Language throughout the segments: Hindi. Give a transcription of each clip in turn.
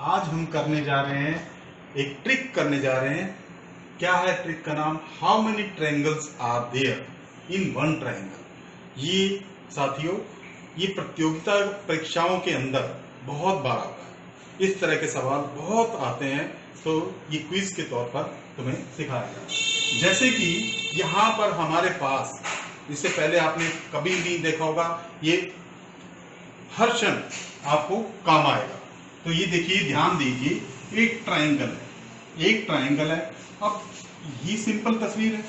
आज हम करने जा रहे हैं, एक ट्रिक करने जा रहे हैं। क्या है ट्रिक का नाम? How many triangles are there in one triangle. ये साथियों, ये प्रतियोगिता परीक्षाओं के अंदर बहुत बार आता है। इस तरह के सवाल बहुत आते हैं, तो ये क्विज के तौर पर तुम्हें सिखाया जाए। जैसे कि यहाँ पर हमारे पास, इससे पहले आपने कभी नहीं देखा होगा, ये हर क्षण आपको काम आएगा। तो ये देखिए, ध्यान दीजिए, एक ट्रायंगल है। अब ये सिंपल तस्वीर है,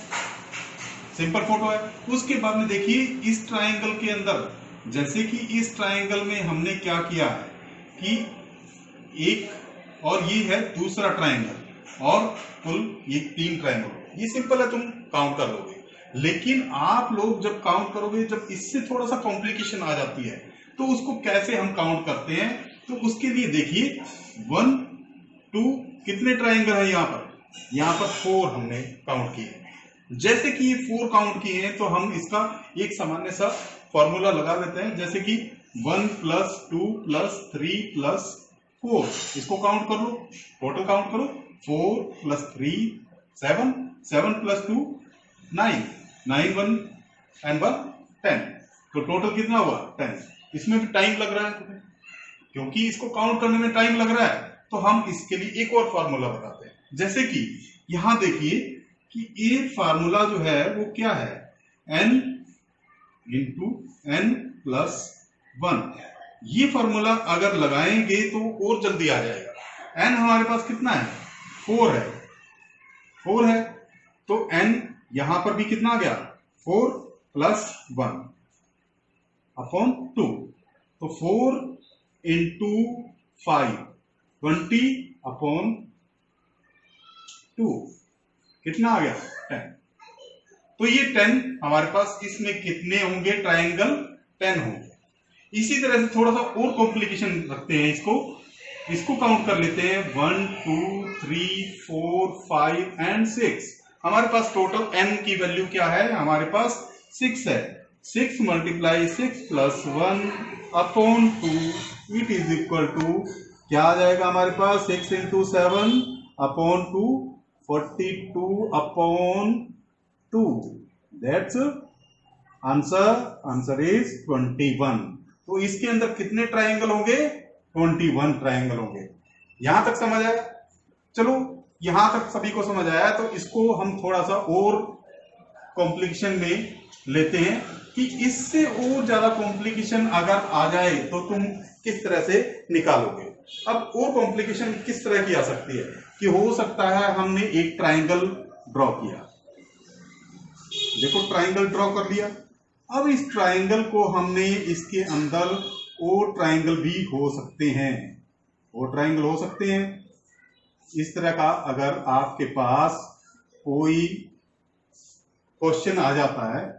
सिंपल फोटो है। उसके बाद में देखिए, इस ट्रायंगल के अंदर, जैसे कि इस ट्रायंगल में हमने क्या किया है कि एक, और ये है दूसरा ट्रायंगल, और कुल ये 3 ट्रायंगल। ये सिंपल है, तुम काउंट कर लोगे। लेकिन आप लोग जब काउंट करोगे, जब इससे थोड़ा सा कॉम्प्लिकेशन आ जाती है, तो उसको कैसे हम काउंट करते हैं, तो उसके लिए देखिए 1 2 कितने ट्रायंगल है यहाँ पर 4 हमने काउंट किए। जैसे कि ये 4 काउंट किए हैं, तो हम इसका एक सामान्य सा फॉर्मूला लगा देते हैं। जैसे कि 1 + 2 + 3 + 4, इसको काउंट कर लो, टोटल काउंट करो। 4 + 3 7, 7 + 2 9, 9 1 and 1 10, तो टोटल कितना हुआ 10। इसमें भी टाइम लग रहा है तुम्हें, क्योंकि इसको काउंट करने में टाइम लग रहा है, तो हम इसके लिए एक और फार्मूला बताते हैं। जैसे कि यहां देखिए कि एक फार्मूला जो है वो क्या है, n × n + 1। ये फार्मूला अगर लगाएंगे तो और जल्दी आ जाएगा। n हमारे पास कितना है, 4 है, तो n यहां पर भी कितना आ गया, 4 + 1 अपॉन 2, तो 4 × 5 20 अपॉन 2 कितना आ गया, 10। तो ये 10 हमारे पास, इसमें कितने होंगे ट्रायंगल, 10 होंगे। इसी तरह से थोड़ा सा और कॉम्प्लिकेशन रखते हैं, इसको काउंट कर लेते हैं। 1 2 3 4 5 and 6। हमारे पास टोटल n की वैल्यू क्या है, हमारे पास 6 है। 6 × 6 + 1 upon 2, it is equal to, क्या आ जाएगा हमारे पास, 6 × 7 upon 2 42 upon 2, that's answer is 21। तो इसके अंदर कितने ट्रायंगल होंगे, 21 ट्रायंगल होंगे। यहां तक समझ आया? चलो, यहां तक सभी को समझ आया, तो इसको हम थोड़ा सा और कॉम्प्लिकेशन में लेते हैं कि इससे और ज्यादा कॉम्प्लिकेशन अगर आ जाए तो तुम किस तरह से निकालोगे। अब और कॉम्प्लिकेशन किस तरह की आ सकती है कि हो सकता है हमने एक ट्रायंगल ड्रॉ किया, देखो ट्रायंगल ड्रॉ कर लिया। अब इस ट्रायंगल को हमने, इसके अंदर और ट्रायंगल भी हो सकते हैं, और ट्रायंगल हो सकते हैं इस तरह का। अगर आपके पास कोई क्वेश्चन आ जाता है,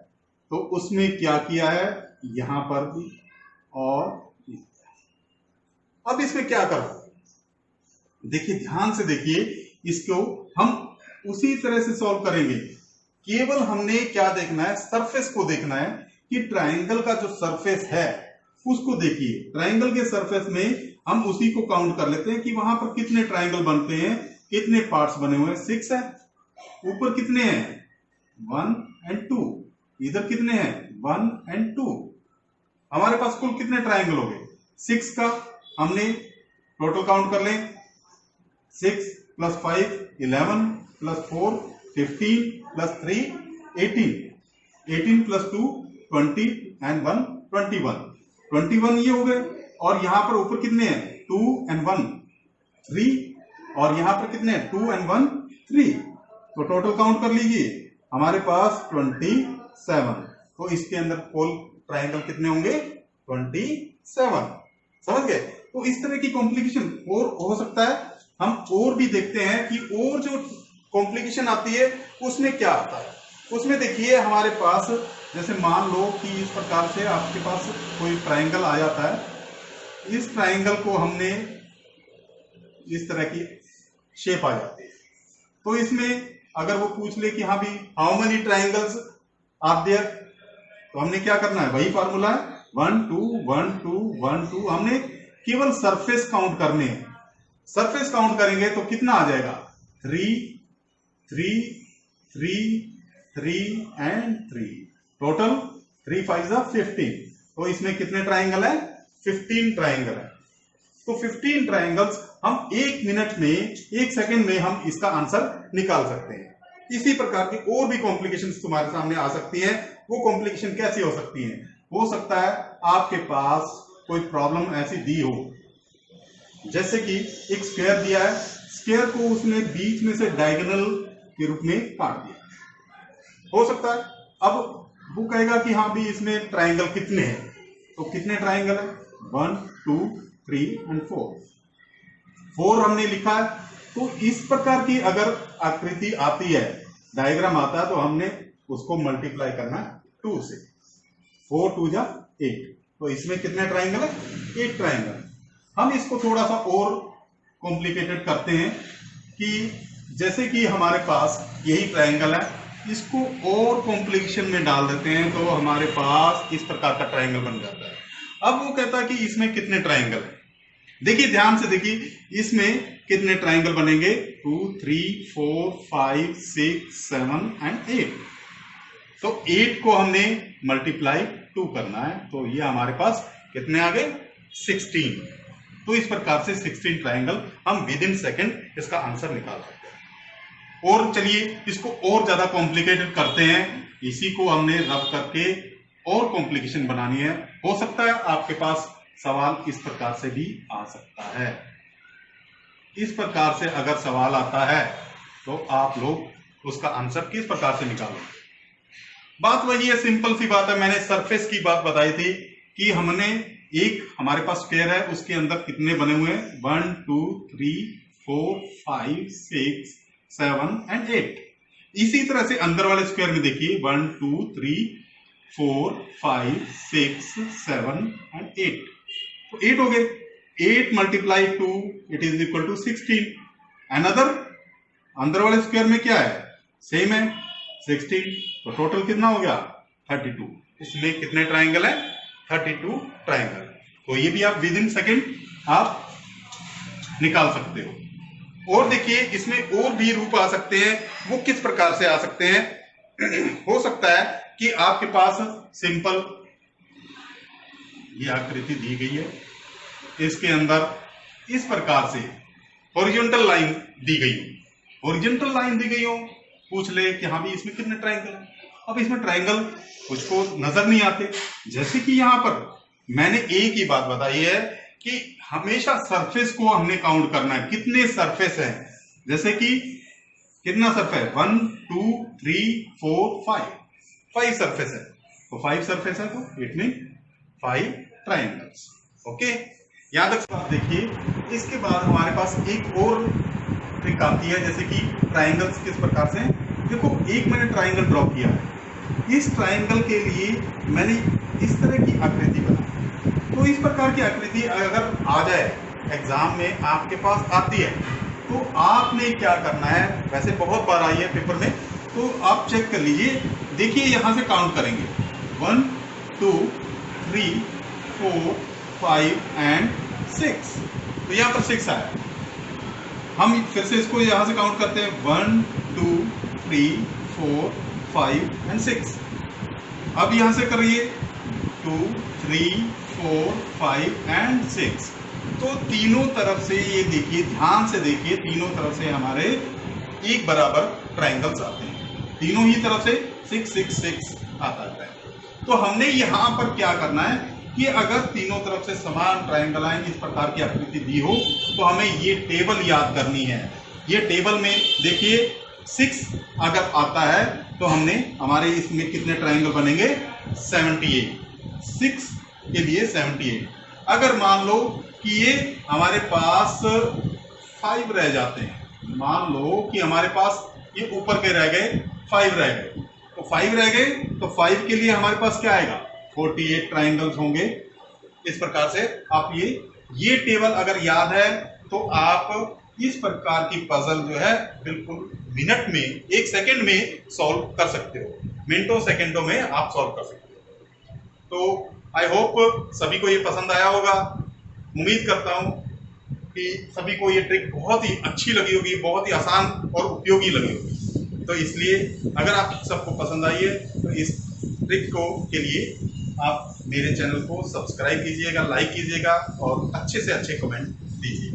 तो उसमें क्या किया है, यहां पर भी, और अब इसमें क्या करो, देखिए ध्यान से देखिए, इसको हम उसी तरह से सॉल्व करेंगे। केवल हमने क्या देखना है, सरफेस को देखना है कि ट्रायंगल का जो सरफेस है उसको देखिए। ट्रायंगल के सरफेस में हम उसी को काउंट कर लेते हैं कि वहां पर कितने ट्रायंगल बनते हैं, कितने पार्ट्स बने हुए हैं, 6 है। ऊपर कितने हैं, 1 and 2, इधर कितने हैं, 1 and 2। हमारे पास कुल कितने ट्रायंगल हो गए, 6 का हमने टोटल काउंट कर लें। 6 + 5 11 + 4 15 + 3 18, 18 + 2 20 and 1 21 ये हो गए। और यहां पर ऊपर कितने हैं, 2 and 1 3, और यहां पर कितने हैं, 2 and 1 3। तो टोटल काउंट कर लीजिए, हमारे पास 27। तो इसके अंदर कुल ट्रायंगल कितने होंगे, 27। समझ गए? तो इस तरह की कॉम्प्लिकेशन और हो सकता है। हम और भी देखते हैं कि और जो कॉम्प्लिकेशन आती है उसमें क्या आता है। उसमें देखिए हमारे पास, जैसे मान लो कि इस प्रकार से आपके पास कोई ट्रायंगल आ जाता है। इस ट्रायंगल को हमने, इस तरह की शेप आ जाती है, तो इसमें अगर वो पूछ ले कि हाँ भी how many triangles are there, तो हमने क्या करना है, वही फार्मूला है 1 2 1 2 1 2। हमने केवल सरफेस काउंट करने हैं, सरफेस काउंट करेंगे तो कितना आ जाएगा 3 3 3 3 एंड 3, टोटल 3 5 15। तो इसमें कितने ट्राइंगल है 15 ट्राइंगल है। तो 15 ट्राइंगल्स हम 1 मिनट में 1 सेकंड में हम इसका आंसर निकाल सकते हैं। इसी प्रकार की और भी कॉम्प्लिकेशंस तुम्हारे सामने आ सकती हैं। वो कॉम्प्लिकेशन कैसी हो सकती हैं? हो सकता है आपके पास कोई प्रॉब्लम ऐसी दी हो, जैसे कि एक स्क्वायर दिया है, स्क्वायर को उसने बीच में से डायगोनल के रूप में काट दिया। हो सकता है अब वो कहेगा कि हाँ भी इसमें ट्राइंगल कितने हैं, तो कितने ट्राइंगल है 1 2 3 एंड 4 हमने लिखा है। तो इस प्रकार की अगर आकृति आती है, डायग्राम आता है, तो हमने उसको मल्टीप्लाई करना है 2 से। 4 2 जा 8, तो इसमें कितने ट्राइंगल है 8 ट्राइंगल। हम इसको थोड़ा सा और कॉम्प्लिकेटेड करते हैं कि जैसे कि हमारे पास यही ट्राइंगल है, इसको और कॉम्प्लिकेशन में डाल देते हैं तो हमारे पास इस प्रकार का ट्राइंगल बन जाता है। अब वो कहता है कि इसमें कितने ट्राइंगल है। देखिए ध्यान से देखिए, इसमें कितने ट्राइंगल बनेंगे 2 3 4 5 6 7 एंड 8। तो 8 को हमने मल्टीप्लाई 2 करना है, तो ये हमारे पास कितने आ गए 16। तो इस प्रकार से 16 ट्राइंगल हम विद इन सेकेंड इसका आंसर निकाल सकते हैं। और चलिए इसको और ज्यादा कॉम्प्लिकेटेड करते हैं। इसी को हमने रब करके और कॉम्प्लिकेशन बनानी है। हो सकता है आपके पास सवाल इस प्रकार से भी आ सकता है। इस प्रकार से अगर सवाल आता है तो आप लोग उसका आंसर किस प्रकार से निकालोगे। बात वही है, सिंपल सी बात है। मैंने सरफेस की बात बताई थी कि हमने एक हमारे पास स्क्वायर है, उसके अंदर कितने बने हुए हैं 1 2 3 4 5 6 7 एंड 8। इसी तरह से अंदर वाले स्क्वायर में देखिए 1 2 3 4 5 6 7 एंड 8। तो 8 हो गए। 8 multiply 2 it is equal to 16। Another अंदर वाले स्क्वायर में क्या है सेम है 16। तो टोटल कितना हो गया 32। इसमें कितने ट्राइंगल है 32 ट्राइंगल। तो ये भी आप विद इन सेकेंड आप निकाल सकते हो। और देखिए इसमें और भी रूप आ सकते हैं। वो किस प्रकार से आ सकते हैं हो सकता है कि आपके पास सिंपल ये आकृति दी गई है, इसके अंदर इस प्रकार से हॉरिजॉन्टल लाइन दी गई हो, हॉरिजॉन्टल लाइन दी गई हो, पूछ ले कि हाँ भी इसमें कितने ट्राइंगल है। अब इसमें ट्राइंगल कुछ को नजर नहीं आते। जैसे कि यहां पर मैंने एक ही बात बताई है कि हमेशा सरफेस को हमने काउंट करना है, कितने सरफेस है। जैसे कि कितना सरफेस 1 2 3 4 5 सरफेस है। तो 5 सरफेस है तो इट मीन 5 ट्राइंगल्स। ओके, यहां तक आप देखिए। इसके बाद हमारे पास एक और ट्रिक आती है, जैसे कि ट्राइंगल्स किस प्रकार से। देखो एक मैंने ट्राइंगल ड्रॉ किया है, इस ट्राइंगल के लिए मैंने इस तरह की आकृति बनाई। तो इस प्रकार की आकृति अगर आ जाए एग्जाम में आपके पास आती है तो आपने क्या करना है, वैसे बहुत बार आई है पेपर में, तो आप चेक कर लीजिए। देखिए यहां से काउंट करेंगे 1 2 3 4 5 एंड 6। तो यहां पर 6 आया। हम फिर से इसको यहां से काउंट करते हैं 1 2 3 4 5 एंड 6। अब यहां से करिए 2 3 4 5 एंड 6। तो तीनों तरफ से ये देखिए, ध्यान से देखिए, तीनों तरफ से हमारे एक बराबर ट्राइंगल्स आते हैं। तीनों ही तरफ से 6 6 6 आता है। तो हमने यहां पर क्या करना है कि अगर तीनों तरफ से समान ट्राइंगल आए, इस प्रकार की आकृति दी हो, तो हमें ये टेबल याद करनी है। ये टेबल में देखिए 6 अगर आता है तो हमने हमारे इसमें कितने ट्राइंगल बनेंगे 78। 6 के लिए 78। अगर मान लो कि ये हमारे पास 5 रह जाते हैं, मान लो कि हमारे पास ये ऊपर के रह गए 5 रह गए, तो 5 रह गए तो 5 के लिए हमारे पास क्या आएगा 48 ट्राइंगल्स होंगे। इस प्रकार से आप ये टेबल अगर याद है तो आप इस प्रकार की पजल जो है बिल्कुल मिनट में 1 सेकंड में सॉल्व कर सकते हो, मिनटों सेकंडों में आप सॉल्व कर सकते हो। तो आई होप सभी को ये पसंद आया होगा। उम्मीद करता हूं कि सभी को ये ट्रिक बहुत ही अच्छी लगी होगी, बहुत ही आसान और उपयोगी लगी होगी। तो इसलिए अगर आप सबको पसंद आई है तो इस ट्रिक को के लिए आप मेरे चैनल को सब्सक्राइब कीजिएगा, लाइक कीजिएगा और अच्छे से अच्छे कमेंट दीजिए।